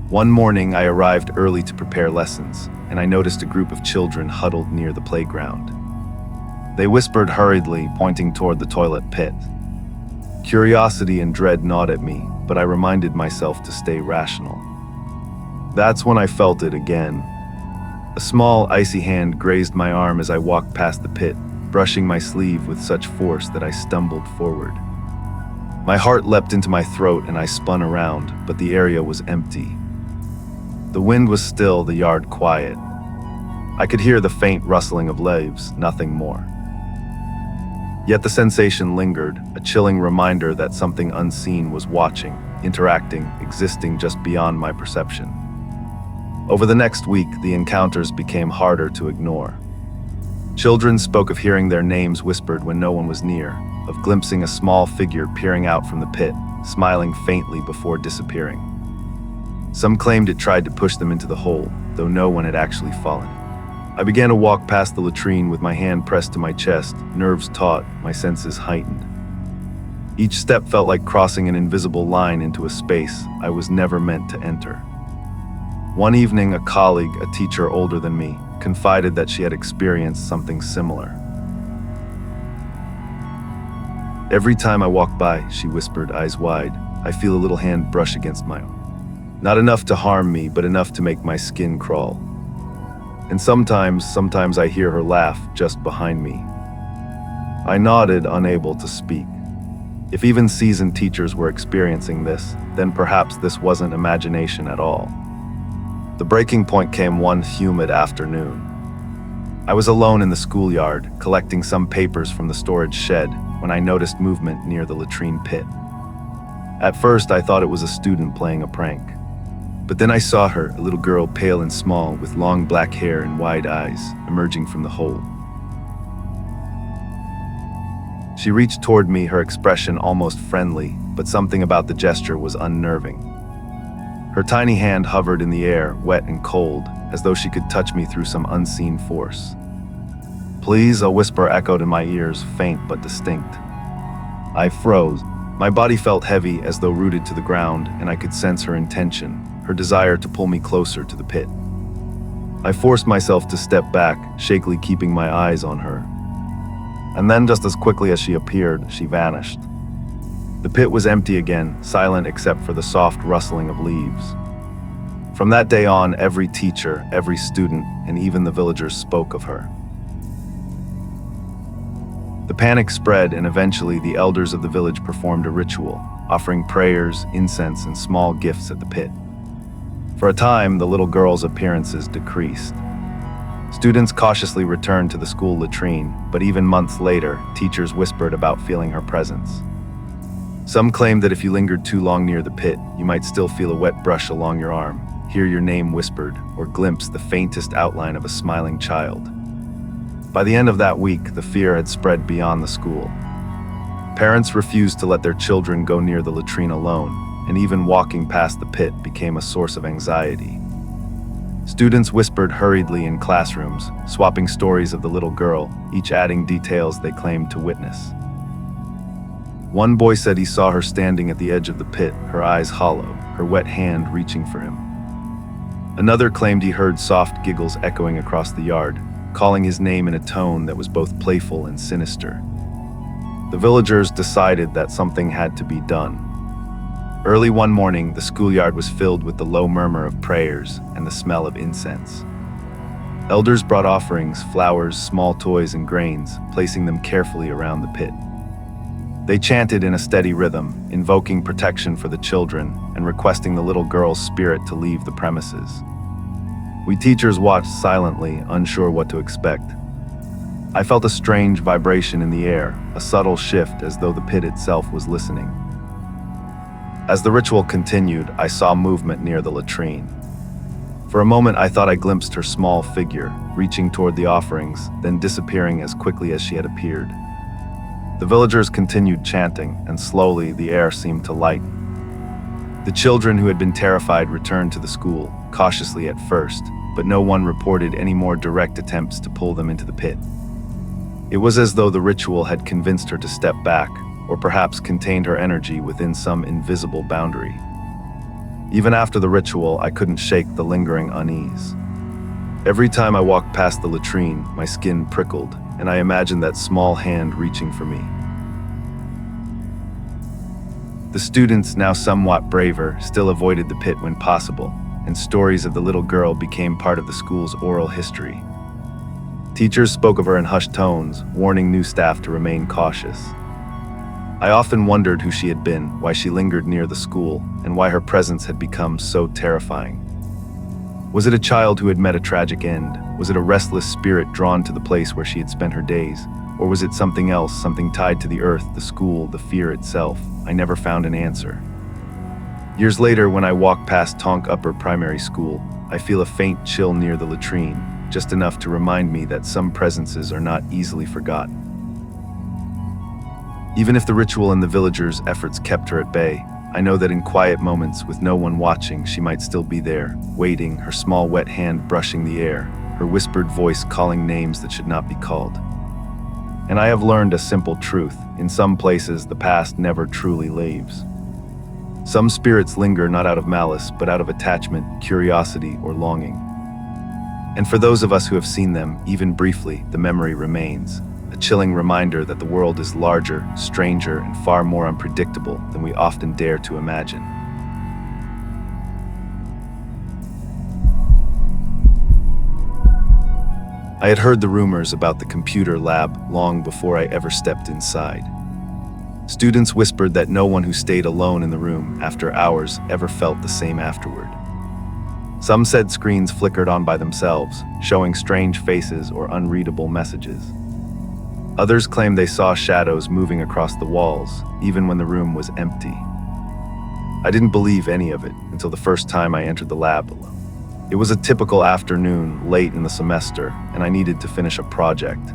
One morning, I arrived early to prepare lessons, and I noticed a group of children huddled near the playground. They whispered hurriedly, pointing toward the toilet pit. Curiosity and dread gnawed at me, but I reminded myself to stay rational. That's when I felt it again. A small, icy hand grazed my arm as I walked past the pit, brushing my sleeve with such force that I stumbled forward. My heart leapt into my throat and I spun around, but the area was empty. The wind was still, the yard quiet. I could hear the faint rustling of leaves, nothing more. Yet the sensation lingered, a chilling reminder that something unseen was watching, interacting, existing just beyond my perception. Over the next week, the encounters became harder to ignore. Children spoke of hearing their names whispered when no one was near, of glimpsing a small figure peering out from the pit, smiling faintly before disappearing. Some claimed it tried to push them into the hole, though no one had actually fallen. I began to walk past the latrine with my hand pressed to my chest, nerves taut, my senses heightened. Each step felt like crossing an invisible line into a space I was never meant to enter. One evening, a colleague, a teacher older than me, confided that she had experienced something similar. Every time I walk by, she whispered, eyes wide, I feel a little hand brush against my arm. Not enough to harm me, but enough to make my skin crawl. And sometimes I hear her laugh just behind me. I nodded, unable to speak. If even seasoned teachers were experiencing this, then perhaps this wasn't imagination at all. The breaking point came one humid afternoon. I was alone in the schoolyard, collecting some papers from the storage shed, when I noticed movement near the latrine pit. At first, I thought it was a student playing a prank. But then I saw her, a little girl pale and small, with long black hair and wide eyes, emerging from the hole. She reached toward me, her expression almost friendly, but something about the gesture was unnerving. Her tiny hand hovered in the air, wet and cold, as though she could touch me through some unseen force. Please, a whisper echoed in my ears, faint but distinct. I froze. My body felt heavy, as though rooted to the ground, and I could sense her intention, her desire to pull me closer to the pit. I forced myself to step back, shakily keeping my eyes on her. And then, just as quickly as she appeared, she vanished. The pit was empty again, silent except for the soft rustling of leaves. From that day on, every teacher, every student, and even the villagers spoke of her. The panic spread, and eventually the elders of the village performed a ritual, offering prayers, incense, and small gifts at the pit. For a time, the little girl's appearances decreased. Students cautiously returned to the school latrine, but even months later, teachers whispered about feeling her presence. Some claimed that if you lingered too long near the pit, you might still feel a wet brush along your arm, hear your name whispered, or glimpse the faintest outline of a smiling child. By the end of that week, the fear had spread beyond the school. Parents refused to let their children go near the latrine alone, and even walking past the pit became a source of anxiety. Students whispered hurriedly in classrooms, swapping stories of the little girl, each adding details they claimed to witness. One boy said he saw her standing at the edge of the pit, her eyes hollow, her wet hand reaching for him. Another claimed he heard soft giggles echoing across the yard, calling his name in a tone that was both playful and sinister. The villagers decided that something had to be done. Early one morning, the schoolyard was filled with the low murmur of prayers and the smell of incense. Elders brought offerings, flowers, small toys, and grains, placing them carefully around the pit. They chanted in a steady rhythm, invoking protection for the children and requesting the little girl's spirit to leave the premises. We teachers watched silently, unsure what to expect. I felt a strange vibration in the air, a subtle shift as though the pit itself was listening. As the ritual continued, I saw movement near the latrine. For a moment, I thought I glimpsed her small figure, reaching toward the offerings, then disappearing as quickly as she had appeared. The villagers continued chanting, and slowly the air seemed to lighten. The children who had been terrified returned to the school, cautiously at first, but no one reported any more direct attempts to pull them into the pit. It was as though the ritual had convinced her to step back, or perhaps contained her energy within some invisible boundary. Even after the ritual, I couldn't shake the lingering unease. Every time I walked past the latrine, my skin prickled, and I imagined that small hand reaching for me. The students, now somewhat braver, still avoided the pit when possible, and stories of the little girl became part of the school's oral history. Teachers spoke of her in hushed tones, warning new staff to remain cautious. I often wondered who she had been, why she lingered near the school, and why her presence had become so terrifying. Was it a child who had met a tragic end? Was it a restless spirit drawn to the place where she had spent her days? Or was it something else, something tied to the earth, the school, the fear itself? I never found an answer. Years later, when I walk past Tonk Upper Primary School, I feel a faint chill near the latrine, just enough to remind me that some presences are not easily forgotten. Even if the ritual and the villagers' efforts kept her at bay, I know that in quiet moments, with no one watching, she might still be there, waiting, her small wet hand brushing the air, her whispered voice calling names that should not be called. And I have learned a simple truth: in some places, the past never truly leaves. Some spirits linger not out of malice, but out of attachment, curiosity, or longing. And for those of us who have seen them, even briefly, the memory remains, a chilling reminder that the world is larger, stranger, and far more unpredictable than we often dare to imagine. I had heard the rumors about the computer lab long before I ever stepped inside. Students whispered that no one who stayed alone in the room after hours ever felt the same afterward. Some said screens flickered on by themselves, showing strange faces or unreadable messages. Others claimed they saw shadows moving across the walls, even when the room was empty. I didn't believe any of it until the first time I entered the lab. It was a typical afternoon, late in the semester, and I needed to finish a project.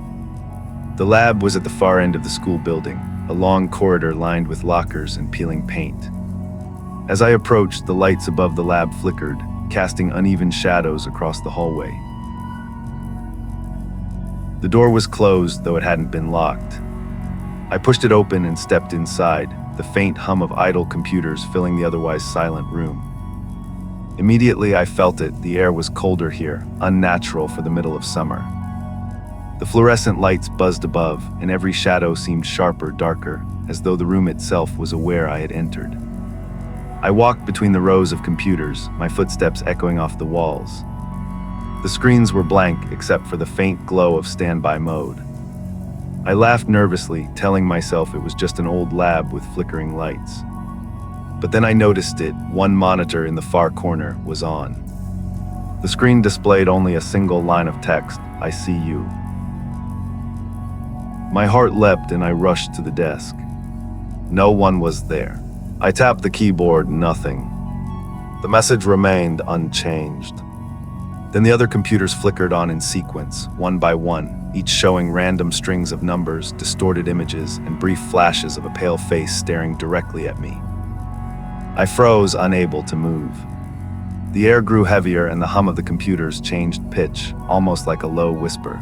The lab was at the far end of the school building, a long corridor lined with lockers and peeling paint. As I approached, the lights above the lab flickered, casting uneven shadows across the hallway. The door was closed, though it hadn't been locked. I pushed it open and stepped inside, the faint hum of idle computers filling the otherwise silent room. Immediately I felt it, the air was colder here, unnatural for the middle of summer. The fluorescent lights buzzed above, and every shadow seemed sharper, darker, as though the room itself was aware I had entered. I walked between the rows of computers, my footsteps echoing off the walls. The screens were blank except for the faint glow of standby mode. I laughed nervously, telling myself it was just an old lab with flickering lights. But then I noticed it. One monitor in the far corner was on. The screen displayed only a single line of text: "I see you." My heart leapt and I rushed to the desk. No one was there. I tapped the keyboard, nothing. The message remained unchanged. Then the other computers flickered on in sequence, one by one, each showing random strings of numbers, distorted images, and brief flashes of a pale face staring directly at me. I froze, unable to move. The air grew heavier and the hum of the computers changed pitch, almost like a low whisper.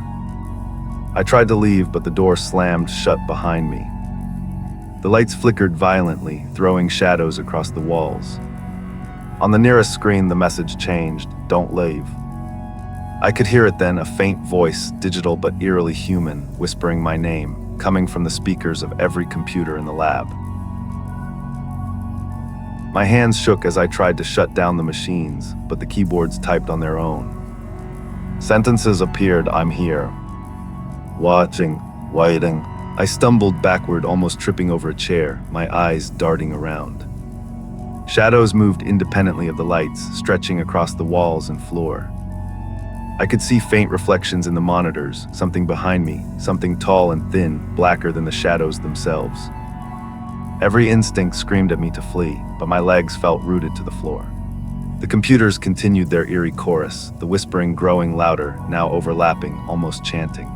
I tried to leave, but the door slammed shut behind me. The lights flickered violently, throwing shadows across the walls. On the nearest screen, the message changed: "Don't leave." I could hear it then, a faint voice, digital but eerily human, whispering my name, coming from the speakers of every computer in the lab. My hands shook as I tried to shut down the machines, but the keyboards typed on their own. Sentences appeared, I'm here. Watching, waiting. I stumbled backward, almost tripping over a chair, my eyes darting around. Shadows moved independently of the lights, stretching across the walls and floor. I could see faint reflections in the monitors, something behind me, something tall and thin, blacker than the shadows themselves. Every instinct screamed at me to flee, but my legs felt rooted to the floor. The computers continued their eerie chorus, the whispering growing louder, now overlapping, almost chanting.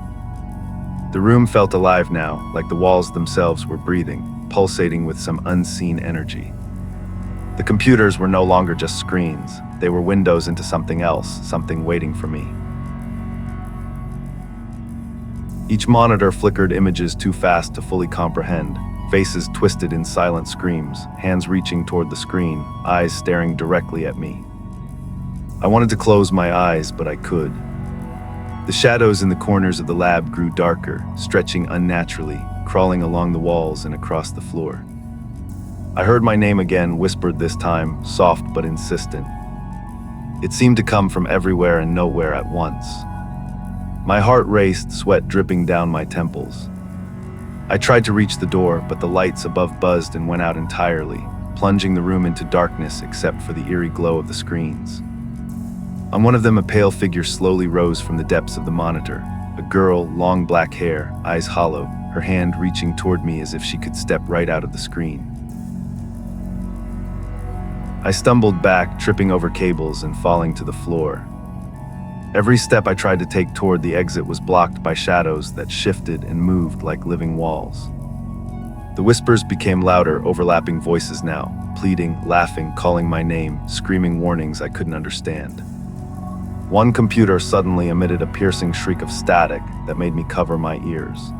The room felt alive now, like the walls themselves were breathing, pulsating with some unseen energy. The computers were no longer just screens. They were windows into something else, something waiting for me. Each monitor flickered images too fast to fully comprehend, faces twisted in silent screams, hands reaching toward the screen, eyes staring directly at me. I wanted to close my eyes, but I could. The shadows in the corners of the lab grew darker, stretching unnaturally, crawling along the walls and across the floor. I heard my name again, whispered this time, soft but insistent. It seemed to come from everywhere and nowhere at once. My heart raced, sweat dripping down my temples. I tried to reach the door, but the lights above buzzed and went out entirely, plunging the room into darkness except for the eerie glow of the screens. On one of them, a pale figure slowly rose from the depths of the monitor. A girl, long black hair, eyes hollow, her hand reaching toward me as if she could step right out of the screen. I stumbled back, tripping over cables and falling to the floor. Every step I tried to take toward the exit was blocked by shadows that shifted and moved like living walls. The whispers became louder, overlapping voices now, pleading, laughing, calling my name, screaming warnings I couldn't understand. One computer suddenly emitted a piercing shriek of static that made me cover my ears.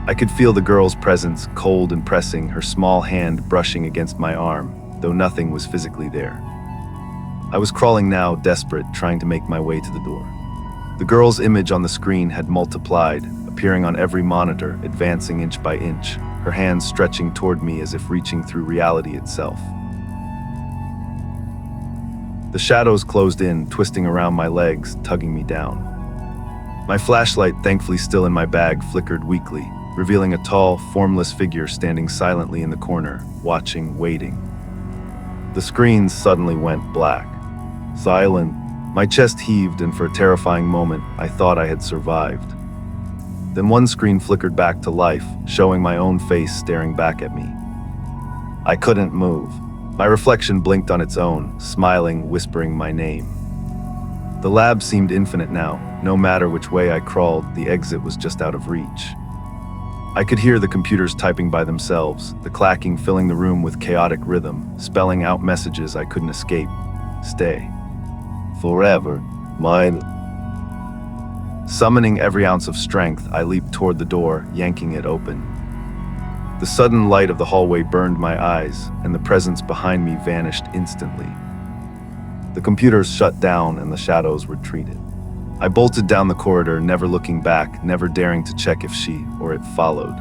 I could feel the girl's presence, cold and pressing, her small hand brushing against my arm, though nothing was physically there. I was crawling now, desperate, trying to make my way to the door. The girl's image on the screen had multiplied, appearing on every monitor, advancing inch by inch, her hands stretching toward me as if reaching through reality itself. The shadows closed in, twisting around my legs, tugging me down. My flashlight, thankfully still in my bag, flickered weakly, revealing a tall, formless figure standing silently in the corner, watching, waiting. The screens suddenly went black. Silent. My chest heaved, and for a terrifying moment, I thought I had survived. Then one screen flickered back to life, showing my own face staring back at me. I couldn't move. My reflection blinked on its own, smiling, whispering my name. The lab seemed infinite now. No matter which way I crawled, the exit was just out of reach. I could hear the computers typing by themselves, the clacking filling the room with chaotic rhythm, spelling out messages I couldn't escape. Stay. Forever. Mine. Summoning every ounce of strength, I leaped toward the door, yanking it open. The sudden light of the hallway burned my eyes, and the presence behind me vanished instantly. The computers shut down and the shadows retreated. I bolted down the corridor, never looking back, never daring to check if she or it followed.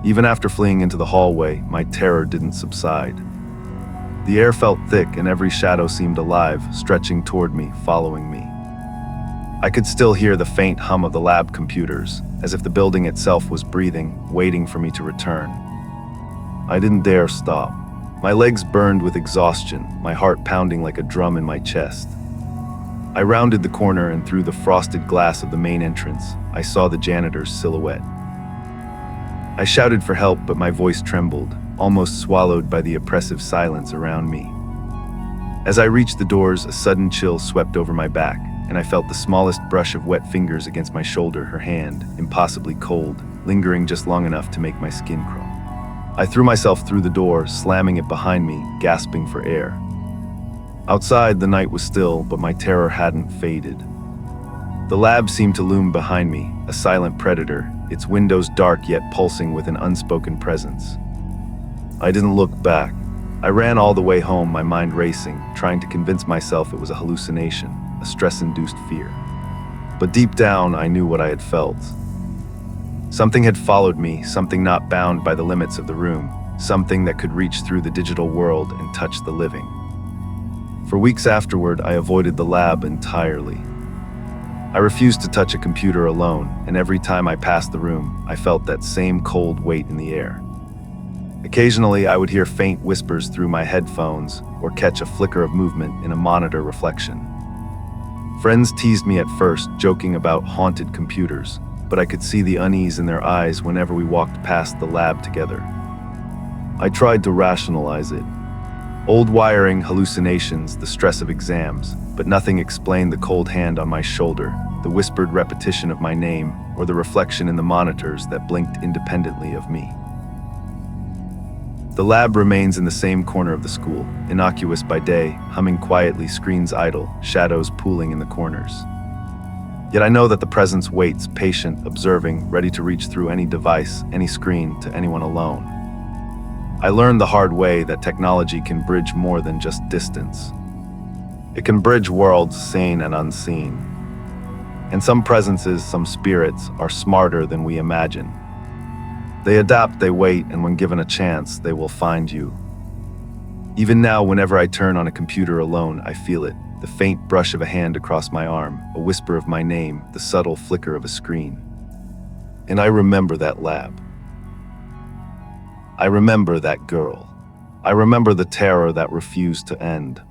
Even after fleeing into the hallway, my terror didn't subside. The air felt thick and every shadow seemed alive, stretching toward me, following me. I could still hear the faint hum of the lab computers, as if the building itself was breathing, waiting for me to return. I didn't dare stop. My legs burned with exhaustion, my heart pounding like a drum in my chest. I rounded the corner, and through the frosted glass of the main entrance, I saw the janitor's silhouette. I shouted for help, but my voice trembled, almost swallowed by the oppressive silence around me. As I reached the doors, a sudden chill swept over my back, and I felt the smallest brush of wet fingers against my shoulder, her hand, impossibly cold, lingering just long enough to make my skin crawl. I threw myself through the door, slamming it behind me, gasping for air. Outside, the night was still, but my terror hadn't faded. The lab seemed to loom behind me, a silent predator, its windows dark yet pulsing with an unspoken presence. I didn't look back. I ran all the way home, my mind racing, trying to convince myself it was a hallucination, a stress-induced fear. But deep down, I knew what I had felt. Something had followed me, something not bound by the limits of the room, something that could reach through the digital world and touch the living. For weeks afterward, I avoided the lab entirely. I refused to touch a computer alone, and every time I passed the room, I felt that same cold weight in the air. Occasionally, I would hear faint whispers through my headphones or catch a flicker of movement in a monitor reflection. Friends teased me at first, joking about haunted computers, but I could see the unease in their eyes whenever we walked past the lab together. I tried to rationalize it. Old wiring, hallucinations, the stress of exams, but nothing explained the cold hand on my shoulder, the whispered repetition of my name, or the reflection in the monitors that blinked independently of me. The lab remains in the same corner of the school, innocuous by day, humming quietly, screens idle, shadows pooling in the corners. Yet I know that the presence waits, patient, observing, ready to reach through any device, any screen, to anyone alone. I learned the hard way that technology can bridge more than just distance. It can bridge worlds seen and unseen. And some presences, some spirits, are smarter than we imagine. They adapt, they wait, and when given a chance, they will find you. Even now, whenever I turn on a computer alone, I feel it. The faint brush of a hand across my arm, a whisper of my name, the subtle flicker of a screen. And I remember that lab. I remember that girl. I remember the terror that refused to end.